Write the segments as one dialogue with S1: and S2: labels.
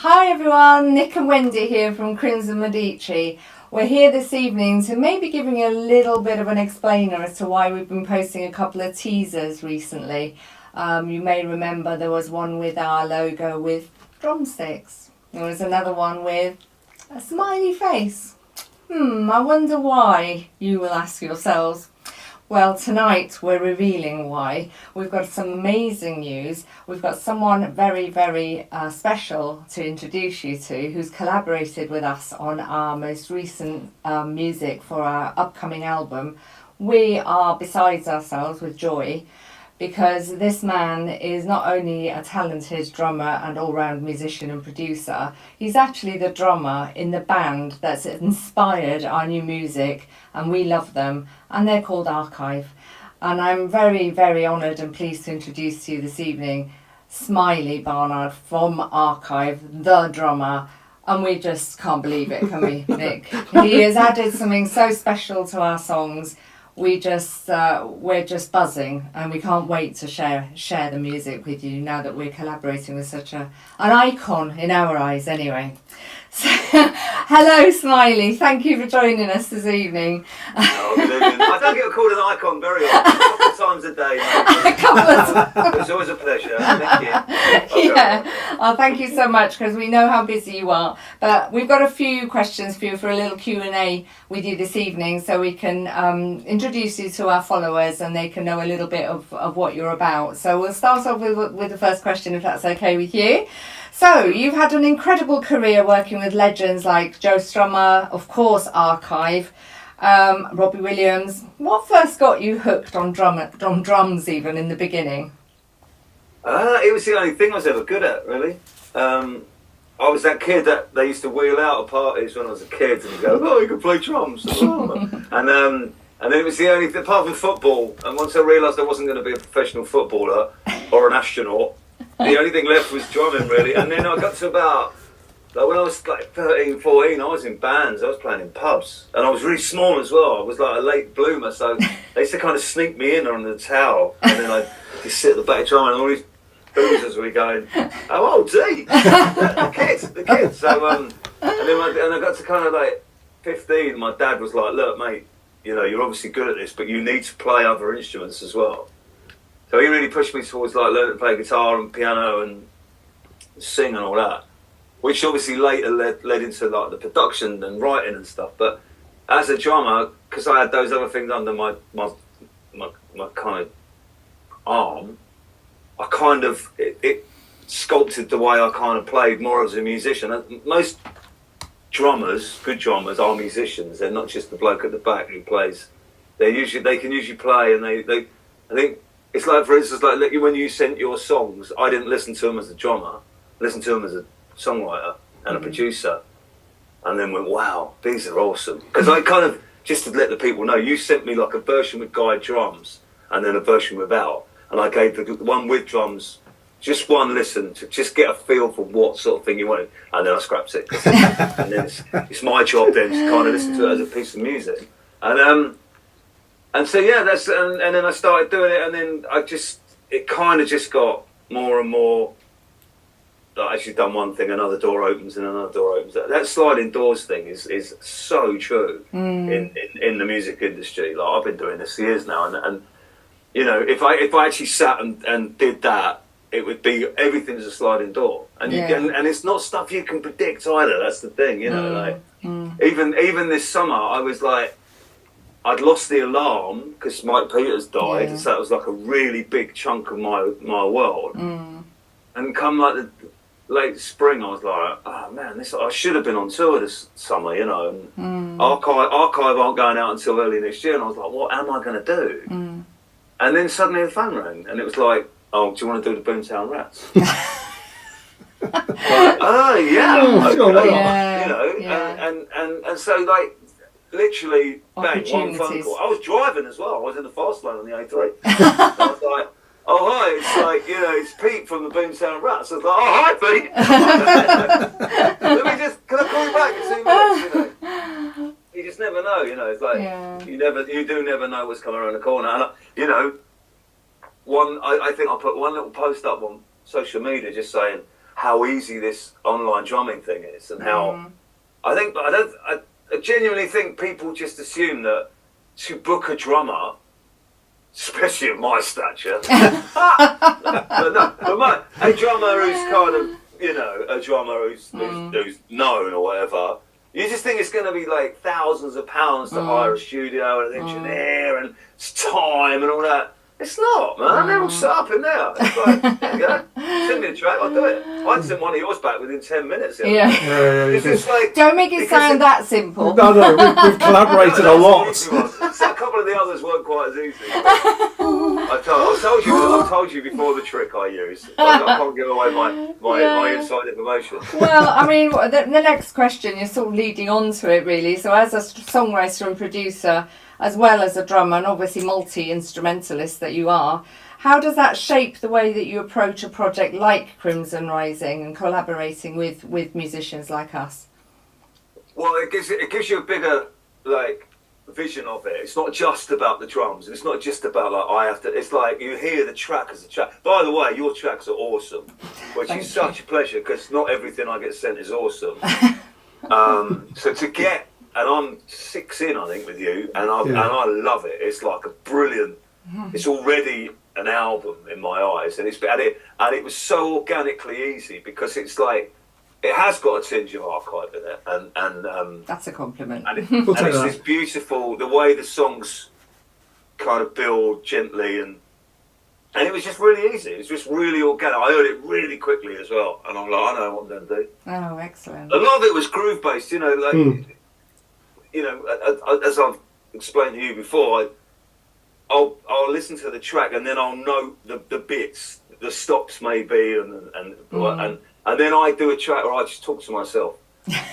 S1: Hi everyone, Nick and Wendy here from Crimson Medici. We're here this evening to maybe giving a little bit of an explainer as to why we've been posting a couple of teasers recently. You may remember there was one with our logo with drumsticks. There was another one with a smiley face. I wonder why, you will ask yourselves. Well, tonight we're revealing why. We've got some amazing news. We've got someone very, very special to introduce you to who's collaborated with us on our most recent music for our upcoming album. We are besides ourselves with joy because this man is not only a talented drummer and all-round musician and producer, he's actually the drummer in the band that's inspired our new music, and we love them, and they're called Archive. And I'm very, very honoured and pleased to introduce to you this evening Smiley Barnard from Archive, the drummer, and we just can't believe it, can we, Nick? He has added something so special to our songs. We're just buzzing, and we can't wait to share the music with you now that we're collaborating with such an icon in our eyes anyway. So, hello Smiley, thank you for joining us this evening.
S2: Oh, good evening. I don't get called an icon very often, a couple of times a day.
S1: A couple of times.
S2: It's always a pleasure, thank you.
S1: Yeah, oh, thank you so much, because we know how busy you are. But we've got a few questions for you for a little Q&A with you this evening, so we can introduce you to our followers and they can know a little bit of what you're about. So we'll start off with the first question, if that's okay with you. So, you've had an incredible career working with legends like Joe Strummer, of course Archive, Robbie Williams. What first got you hooked on drums even in the beginning?
S2: It was the only thing I was ever good at, really. I was that kid that they used to wheel out at parties when I was a kid and go, oh, you can play drums. And then it was the only thing, apart from football, and once I realised I wasn't going to be a professional footballer or an astronaut, the only thing left was drumming, really. And then I got to about, when I was like 13, 14, I was in bands. I was playing in pubs. And I was really small as well. I was like a late bloomer. So they used to kind of sneak me in on the towel. And then I'd just sit at the back drumming. And all these boozers were going, oh, D! the kids. So, and I got to kind of like 15. My dad was like, look, mate, you know, you're obviously good at this, but you need to play other instruments as well. So he really pushed me towards like learning to play guitar and piano and sing and all that, which obviously later led into like the production and writing and stuff. But as a drummer, because I had those other things under my kind of arm, I kind of it sculpted the way I kind of played more as a musician. Most drummers, good drummers, are musicians. They're not just the bloke at the back who plays. They can usually play, and I think. It's like, for instance, like when you sent your songs, I didn't listen to them as a drummer. I listened to them as a songwriter and a producer, and then went, wow, these are awesome. Because I kind of, just to let the people know, you sent me like a version with guide drums and then a version without, and I gave the one with drums just one listen to just get a feel for what sort of thing you wanted, and then I scrapped it. And then it's my job then to kind of listen to it as a piece of music. And so yeah, and then I started doing it, and then it kind of just got more and more. Like, as you've done one thing, another door opens and another door opens. That sliding doors thing is so true in the music industry. Like, I've been doing this for years now, and you know, if I actually sat and did that, it would be everything's a sliding door, and and it's not stuff you can predict either. That's the thing, you know. Even this summer, I was like. I'd lost the alarm because Mike Peters died, so that was like a really big chunk of my world. And come like the late spring, I was like, oh man, I should have been on tour this summer, you know. And Archive aren't going out until early next year, and I was like, what am I going to do? And then suddenly the phone rang, and it was like, oh, do you want to do the Boomtown Rats? Yeah, okay. And so like. Literally, bang, one phone call. I was driving as well. I was in the fast lane on the A3. I was like, oh, hi, it's like, you know, it's Pete from the Boomtown Rats. I was like, oh, hi, Pete. Can I call you back in 2 minutes, you know? You just never know, you know. It's like, you do never know what's coming around the corner. And, you know, I think I put one little post up on social media just saying, how easy this online drumming thing is, and how I genuinely think people just assume that to book a drummer, especially at my stature, a drummer who's kind of, you know, a drummer who's known or whatever, you just think it's going to be like thousands of pounds to hire a studio and an engineer and it's time and all that. It's not, man. They're all set up in there. It's like, there you go. Send me a track, I'll do it. I'd send one of yours back within 10 minutes. It's like,
S1: don't make it sound that simple.
S3: No, we've collaborated a lot.
S2: So a couple of the others weren't quite as easy. I told you before the trick I use. I can't give away my inside information.
S1: Well, I mean, the next question, you're sort of leading on to it, really. So as a songwriter and producer, as well as a drummer and obviously multi-instrumentalist that you are, how does that shape the way that you approach a project like Crimson Rising and collaborating with musicians like us?
S2: Well, it gives you a bigger vision of it. It's not just about the drums. It's not just about it's like you hear the track as a track. By the way, your tracks are awesome, which is such a pleasure because not everything I get sent is awesome. So to get, and I'm 6 in, I think, with you, and I love it. It's like a brilliant. It's already an album in my eyes, and it was so organically easy because it's like it has got a tinge of archive in it, and
S1: that's a compliment.
S2: And it's this beautiful, the way the songs kind of build gently, and it was just really easy. It was just really organic. I heard it really quickly as well, and I'm like, I know what I'm going to do.
S1: Oh, excellent.
S2: A lot of it was groove based, you know, you know, as I've explained to you before, I'll listen to the track and then I'll note the bits, the stops maybe, and then I do a track where I just talk to myself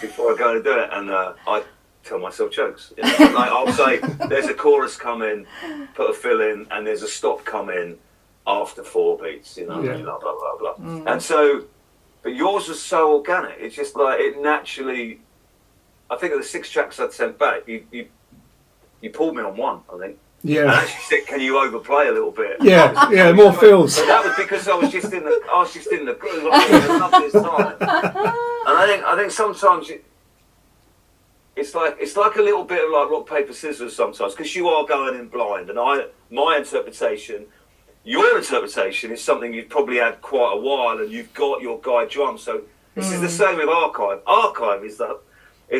S2: before I go and do it, and I tell myself jokes. You know? Like I'll say, there's a chorus coming, put a fill in, and there's a stop coming after 4 beats, you know, blah, blah, blah, blah. And so, but yours was so organic, it's just like, it naturally, I think of the 6 tracks I'd sent back, you pulled me on one, I think.
S3: Yeah. And
S2: actually said, can you overplay a little bit?
S3: Yeah, more feels.
S2: But that was because I was just in the groove. I loved this time. And I think sometimes it's like a little bit of like rock paper scissors sometimes, because you are going in blind. And my interpretation, your interpretation is something you've probably had quite a while, and you've got your guide drum. So this is the same with archive. Archive is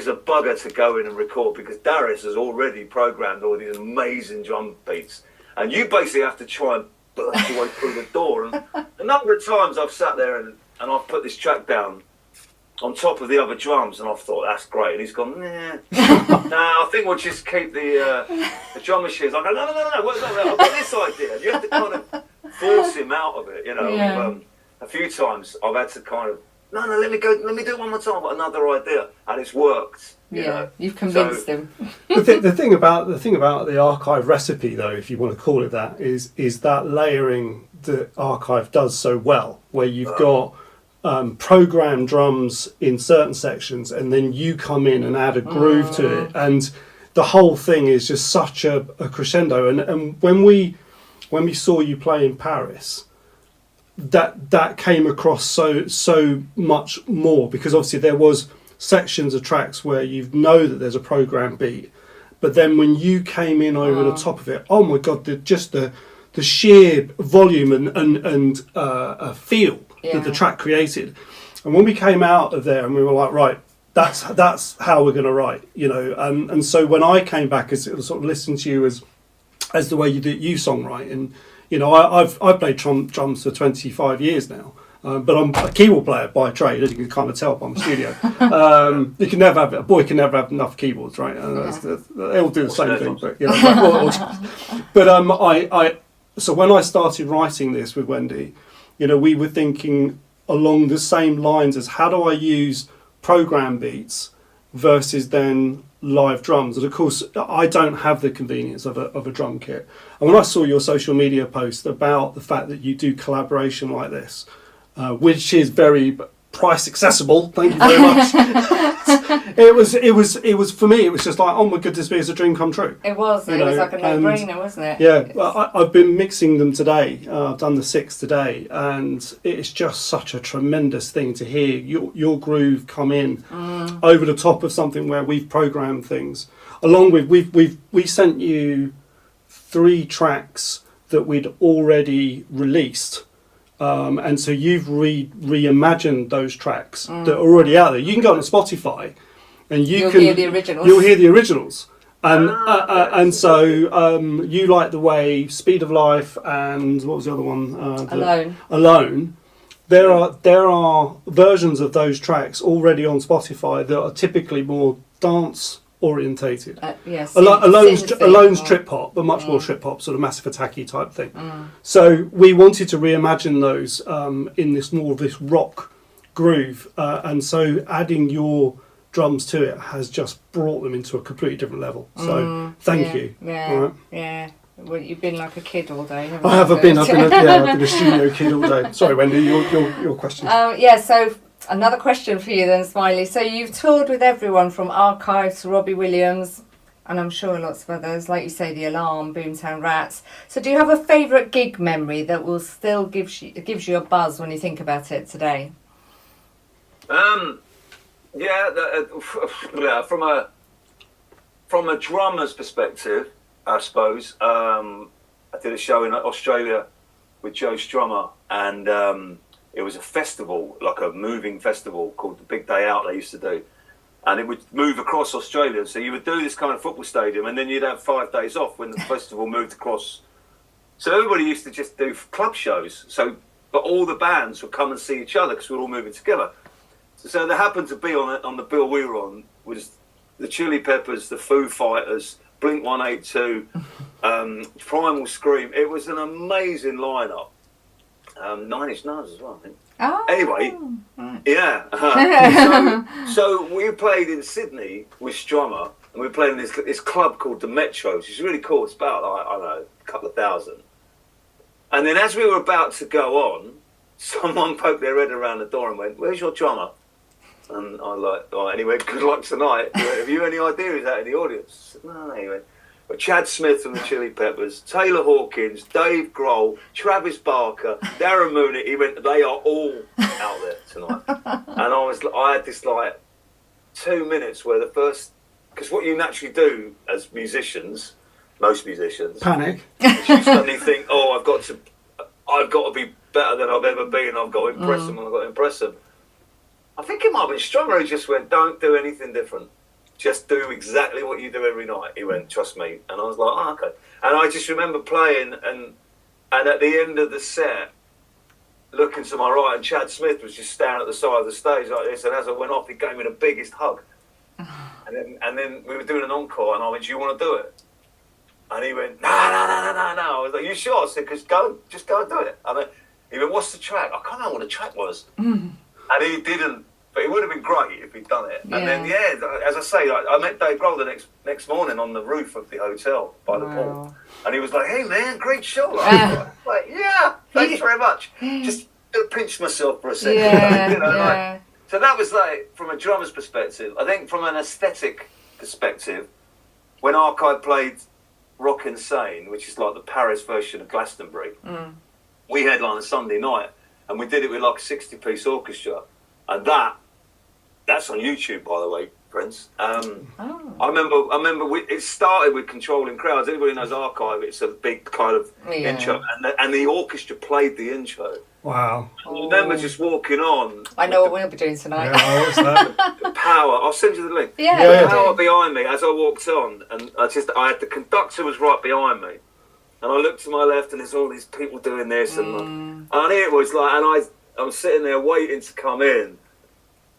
S2: a bugger to go in and record because Darius has already programmed all these amazing drum beats, and you basically have to try and burst your way through the door. And a number of times I've sat there and I've put this track down on top of the other drums, and I've thought that's great, and he's gone, nah, I think we'll just keep the drum machines. I go, no, I've got this idea. You have to kind of force him out of it, you know.
S1: Yeah.
S2: A few times I've had to kind of, no, let me do it one more time. I've got another idea, and it's worked. You know?
S1: You've convinced him.
S3: the thing about the archive recipe, though, if you want to call it that, is that layering that archive does so well, where you've got programmed drums in certain sections, and then you come in and add a groove to it, and the whole thing is just such a crescendo. And when we saw you play in Paris, that came across so much more, because obviously there was sections of tracks where you know that there's a program beat, but then when you came in over the top of it, oh my god, the sheer volume and feel that the track created. And when we came out of there and we were like, right, that's how we're going to write, you know. And so when I came back, as it was sort of listening to you as the way you songwrite, and you know, I've played drums for 25 years now, but I'm a keyboard player by trade, as you can kind of tell by my studio. A boy can never have enough keyboards, right? They all do the same thing, but you know. So when I started writing this with Wendy, you know, we were thinking along the same lines as how do I use program beats versus then live drums. And of course, I don't have the convenience of a drum kit. And when I saw your social media post about the fact that you do collaboration like this, which is very price accessible. Thank you very much. it was for me. It was just like, oh my goodness me, it's a dream come true.
S1: It was. It was like a no-brainer, wasn't it?
S3: Yeah, well, I've been mixing them today. I've done the 6 today, and it's just such a tremendous thing to hear your groove come in over the top of something where we've programmed things. Along with we sent you 3 tracks that we'd already released. And so you've reimagined those tracks that are already out there. You can go on Spotify, and you'll hear the originals. You'll hear the originals, and so you like the way Speed of Life and what was the other one? Alone. There are versions of those tracks already on Spotify that are typically more dance orientated. Alone's trip hop, but much more trip hop, sort of Massive Attack-y type thing. So we wanted to reimagine those in this more of this rock groove, and so adding your drums to it has just brought them into a completely different level. So thank you.
S1: Yeah. Well, you've been like a kid all day, haven't you?
S3: I've been a studio kid all day. Sorry, Wendy, your question.
S1: So another question for you then, Smiley. So you've toured with everyone from Archive to Robbie Williams, and I'm sure lots of others, like you say, The Alarm, Boomtown Rats. So do you have a favourite gig memory that will still gives you a buzz when you think about it today?
S2: From a drummer's perspective, I suppose, I did a show in Australia with Joe Strummer, and it was a festival, like a moving festival called the Big Day Out they used to do. And it would move across Australia. So you would do this kind of football stadium, and then you'd have 5 days off when the festival moved across. So everybody used to just do club shows. But all the bands would come and see each other because we were all moving together. So there happened to be on the bill we were on was the Chili Peppers, the Foo Fighters, Blink-182, Primal Scream. It was an amazing lineup. 9 Inch Nails as well, I think.
S1: Oh,
S2: anyway, right. Yeah. So we played in Sydney with Strummer, and we played in this club called the Metro, which is really cool. It's about, I don't know, a couple of thousand. And then as we were about to go on, someone poked their head around the door and went, "Where's your drummer?" And I was like, "Oh, anyway, good luck tonight. Have you any idea who's out in the audience?" I said, "No, anyway." But Chad Smith from the Chili Peppers, Taylor Hawkins, Dave Grohl, Travis Barker, Darren Mooney. He went, "They are all out there tonight." And I had this like 2 minutes where the first, because what you naturally do as musicians, most musicians,
S3: panic.
S2: You suddenly think, "Oh, I've got to be better than I've ever been. I've got to impress them, and I've got to impress them." I think it might have been Strummer who just went, "Don't do anything different. Just do exactly what you do every night." He went, "Trust me." And I was like, "Oh, okay." And I just remember playing, and at the end of the set, looking to my right, and Chad Smith was just standing at the side of the stage like this. And as I went off, he gave me the biggest hug. And then we were doing an encore, and I went, "Do you want to do it?" And he went, No. I was like, "You sure?" I said, just go and do it. And he went, "What's the track?" I can't remember what the track was. And he didn't, but it would have been great if he'd done it. Yeah. And then, as I say, I met Dave Grohl the next morning on the roof of the hotel by the pool. And he was like, "Hey, man, great show." Like, "Yeah, thanks very much." Just pinch myself for a second.
S1: Yeah,
S2: so that was like, from a drummer's perspective. I think from an aesthetic perspective, when Archive played Rock in Seine, which is like the Paris version of Glastonbury, we headlined a Sunday night, and we did it with like a 60-piece orchestra. And that's on YouTube, by the way, friends. I remember it started with Controlling Crowds. Everybody knows Archive. It's a big kind of intro, and the orchestra played the intro.
S3: Wow!
S2: I remember just walking on.
S1: I know what we'll be doing tonight.
S3: Yeah, what's that?
S2: The power. I'll send you the link.
S1: Yeah,
S2: the power behind me as I walked on, and I had the conductor was right behind me, and I looked to my left, and there's all these people doing this, and it was like, and I'm sitting there waiting to come in,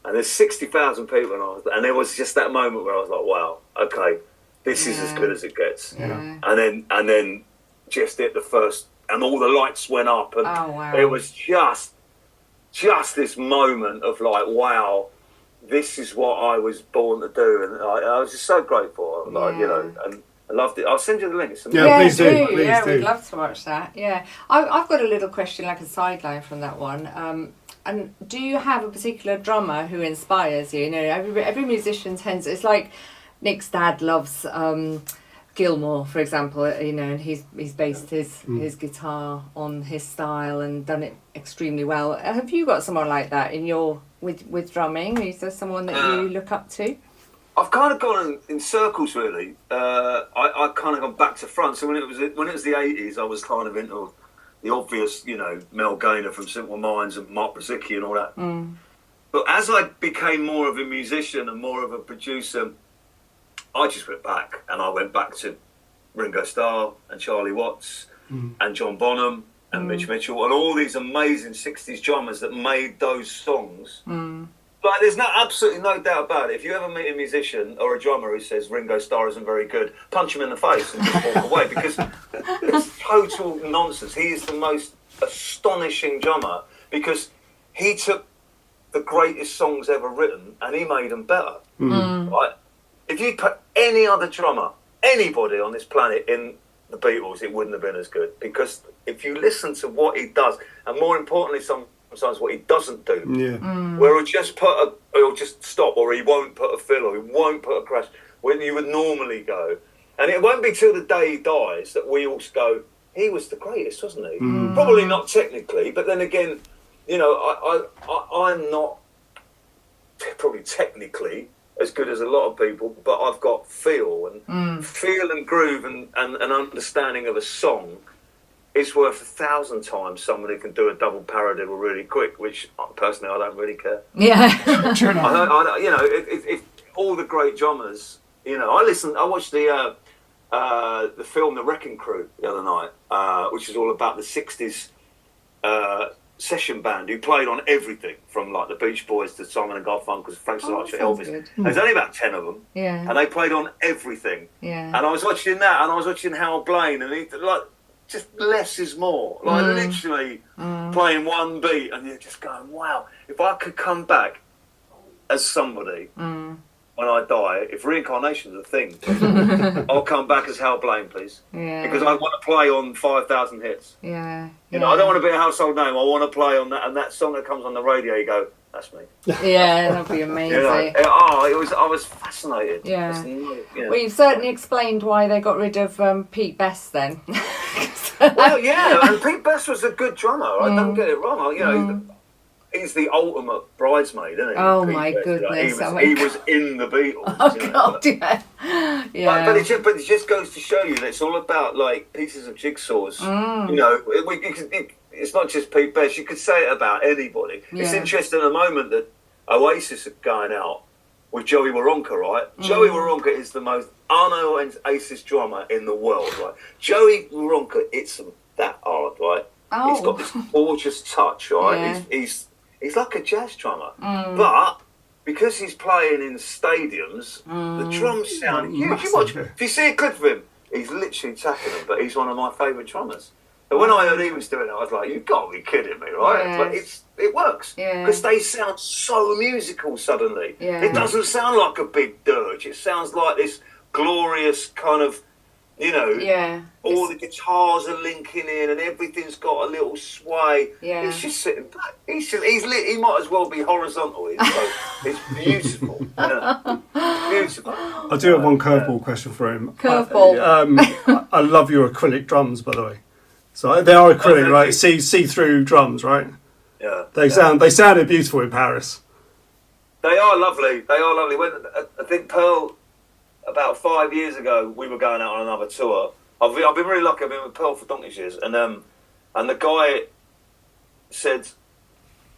S2: and there's 60,000 people, and there was just that moment where I was like, "Wow, okay, this is as good as it gets."
S3: Yeah.
S2: And then just at the first, and all the lights went up, and it was just this moment of like, "Wow, this is what I was born to do," and I was just so grateful, and I loved it. I'll send you the link.
S3: Please do.
S1: We'd love to watch that. Yeah, I've got a little question, like a sideline from that one. And do you have a particular drummer who inspires you? You know, every musician tends. It's like Nick's dad loves Gilmour, for example. You know, and he's based his guitar on his style and done it extremely well. Have you got someone like that in your with drumming? Is there someone that you look up to?
S2: I've kind of gone in circles, really. I kind of gone back to front. So when it was the 80s, I was kind of into the obvious, you know, Mel Gaynor from Simple Minds and Mark Brzezicki and all that. But as I became more of a musician and more of a producer, I just went back, and I went back to Ringo Starr and Charlie Watts and John Bonham and Mitch Mitchell and all these amazing 60s drummers that made those songs. Like, there's absolutely no doubt about it. If you ever meet a musician or a drummer who says Ringo Starr isn't very good, punch him in the face and just walk away, because it's total nonsense. He is the most astonishing drummer because he took the greatest songs ever written and he made them better. Right? If you put any other drummer, anybody on this planet in the Beatles, it wouldn't have been as good, because if you listen to what he does, and more importantly, sometimes what he doesn't do, where he'll just stop, or he won't put a fill, or he won't put a crash, when you would normally go. And it won't be till the day he dies that we all go, he was the greatest, wasn't he? Probably not technically, but then again, you know, I'm not probably technically as good as a lot of people, but I've got feel and groove and an understanding of a song is worth 1,000 times somebody can do a double paradiddle really quick, which personally I don't really care.
S1: Yeah.
S3: True enough.
S2: You know, if all the great drummers, you know, I watched the film The Wrecking Crew the other night, which is all about the 60s session band who played on everything from like the Beach Boys to Simon and Garfunkel, Frank Sinatra, Elvis. There's only about 10 of them, and they played on everything. And I was watching that, and I was watching Hal Blaine, and he like just less is more, like literally playing one beat, and you're just going, wow, if I could come back as somebody when I die, if reincarnation is a thing, I'll come back as Hal Blaine, please. Because I want to play on 5,000 hits. You know, I don't want to be a household name. I want to play on that, and that song that comes on the radio, you go, that's me.
S1: Yeah, that'd be amazing.
S2: You know, I was fascinated.
S1: Well, you've certainly explained why they got rid of Pete Best then.
S2: Well, yeah, and Pete Best was a good drummer. I don't get it wrong. You know, he's the ultimate bridesmaid, isn't he?
S1: Oh
S2: Pete
S1: my
S2: Best,
S1: goodness!
S2: You know, he was in the Beatles.
S1: Oh
S2: you know,
S1: God, yeah.
S2: But it just goes to show you that it's all about like pieces of jigsaws. You know, it's not just Pete Best. You could say it about anybody. It's interesting at the moment that Oasis are going out with Joey Waronker, right? Joey Waronker is the most unoasis drummer in the world, right? Joey Waronker hits them that hard, right? He's got this gorgeous touch, right? He's like a jazz drummer, but because he's playing in stadiums, the drums sound huge. If you see a clip of him, he's literally tapping them, but he's one of my favourite drummers. But when I heard he was doing it, I was like, you've got to be kidding me, right? But it works, because they sound so musical suddenly. It doesn't sound like a big dirge. It sounds like this glorious kind of, you know, all the guitars are linking in and everything's got a little sway. He's just sitting back. He might as well be horizontal. It's beautiful. Beautiful.
S3: I do have one curveball question for him.
S1: Curveball.
S3: I love your acrylic drums, by the way. So they are acrylic, right? See-through drums, right?
S2: Yeah.
S3: They sounded beautiful in Paris.
S2: They are lovely. When I think Pearl, about 5 years ago, we were going out on another tour. I've been really lucky. I've been with Pearl for donkey's years, and the guy said,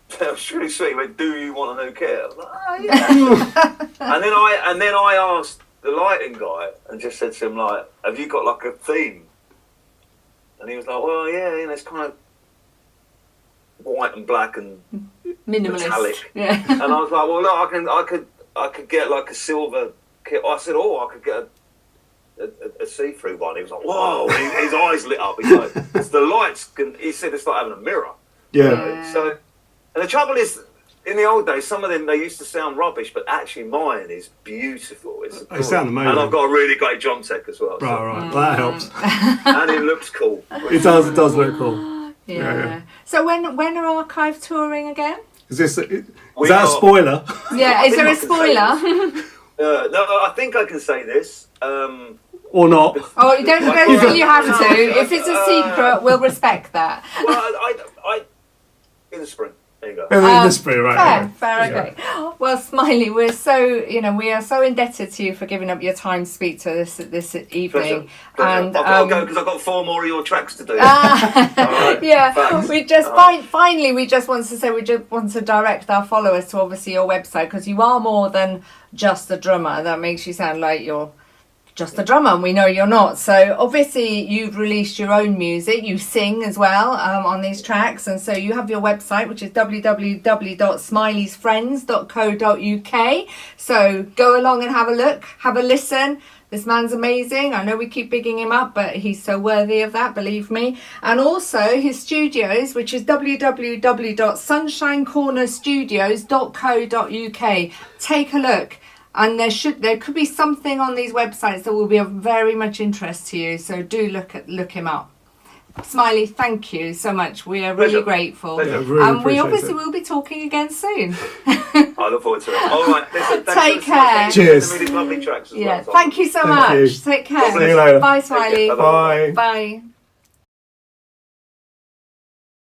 S2: it was really sweet. He went, "Do you want a new kit?" I was like, "Oh yeah." and then I asked the lighting guy and just said to him, like, "Have you got like a theme?" And he was like, "Well, yeah, you know, it's kind of white and black and
S1: minimalist,
S2: metallic."
S1: Yeah.
S2: And I was like, "Well, look, I could get like a silver kit." I said, "Oh, I could get a see-through one." He was like, "Whoa!" And his eyes lit up. He's like, "It's the lights." He said, "It's like having a mirror."
S3: Yeah.
S2: You know? So, and the trouble is, in the old days, some of them they used to sound rubbish, but actually mine is beautiful.
S3: They sound amazing.
S2: And I've got a really great drum tech as well.
S3: Right. That helps.
S2: And it looks cool.
S3: It does look cool.
S1: Yeah. So when are Archive touring again?
S3: Is this is
S2: We
S3: that a
S2: are-
S3: spoiler?
S1: Yeah, is there a
S2: I think I can
S1: spoiler?
S2: No, I think I can say this.
S3: Or not?
S1: Oh, you don't feel you have to.
S2: No,
S1: If it's a secret, we'll respect that.
S2: Well, I in the spring. There you go.
S3: In the spring, right?
S1: Fair, okay. Well, Smiley, we are so indebted to you for giving up your time to speak to us this evening.
S2: Pleasure.
S1: And
S2: I've got to go because I've got 4 more of your tracks to do.
S1: yeah,
S2: thanks.
S1: we just finally we just want to say we just want to direct our followers to obviously your website, because you are more than just a drummer. That makes you sound like you're just a drummer, and we know you're not. So obviously you've released your own music, you sing as well on these tracks, and so you have your website, which is www.smileysfriends.co.uk. so go along and have a look, have a listen. This man's amazing. I know we keep bigging him up, but he's so worthy of that, believe me. And also his studios, which is www.sunshinecornerstudios.co.uk. Take a look. And there could be something on these websites that will be of very much interest to you. So do look him up. Smiley, thank you so much. We are really grateful.
S2: Pleasure.
S3: Yeah, really
S1: And we
S3: appreciate
S1: obviously
S3: it.
S1: will be talking again soon.
S2: I look forward to it. All right, listen, thanks
S1: Take
S2: so much.
S1: care.
S3: Cheers.
S2: Sending me these lovely tracks as
S1: Yeah,
S2: well.
S1: thank you so
S3: Thank
S1: much.
S3: you.
S1: Take care.
S3: See you later.
S1: Bye, Smiley.
S2: Take care. Bye-bye.
S3: Bye.
S1: Bye.